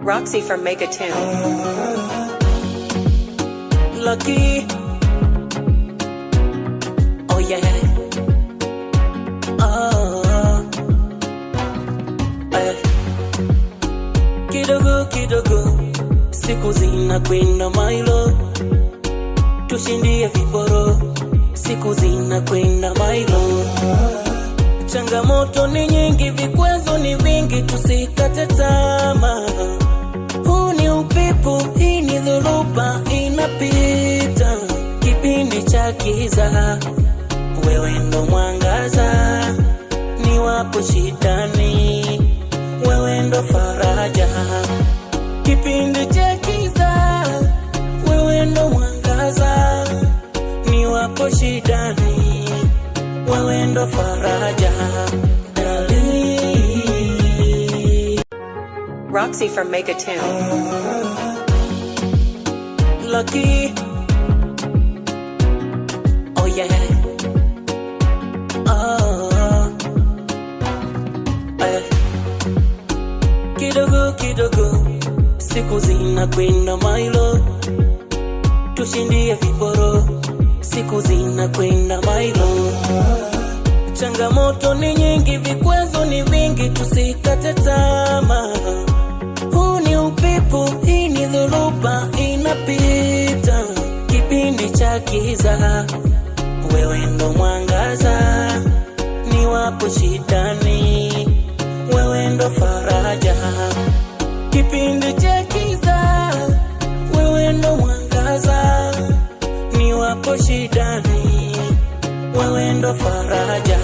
Roxy from Megatune. Lucky. Oh yeah. Kidogo siku zinakwenda mailo, tushindie viporo, siku zinakwenda mailo. Changamoto ni nyingi, vikwazo ni vingi, tusikate tamaa. Huu ni upepo, hii ni dhoruba inapita, kipindi cha giza, wewe ndo mwangaza. Niwapo shidani, wewe ndo faraja. Kipindi cha giza, wewe ndo mwangaza. Niwapo shidani, wewe ndo faraja. Roxy from Megatune. Lucky. Oh yeah. Kidogo siku zinakwenda mailo, tushindie viporo, siku zinakwenda mailo. Changamoto ni nyingi, vikwazo ni vingi, tusikate tamaa. Huu ni upepo, hii ni dhoruba inapita, kipindi cha giza, wewe ndo mwangaza. Niwapo shidani, wewe ndo faraja. Kipindi cha giza, wewe ndo mwangaza. Niwapo shidani, wewe ndo faraja.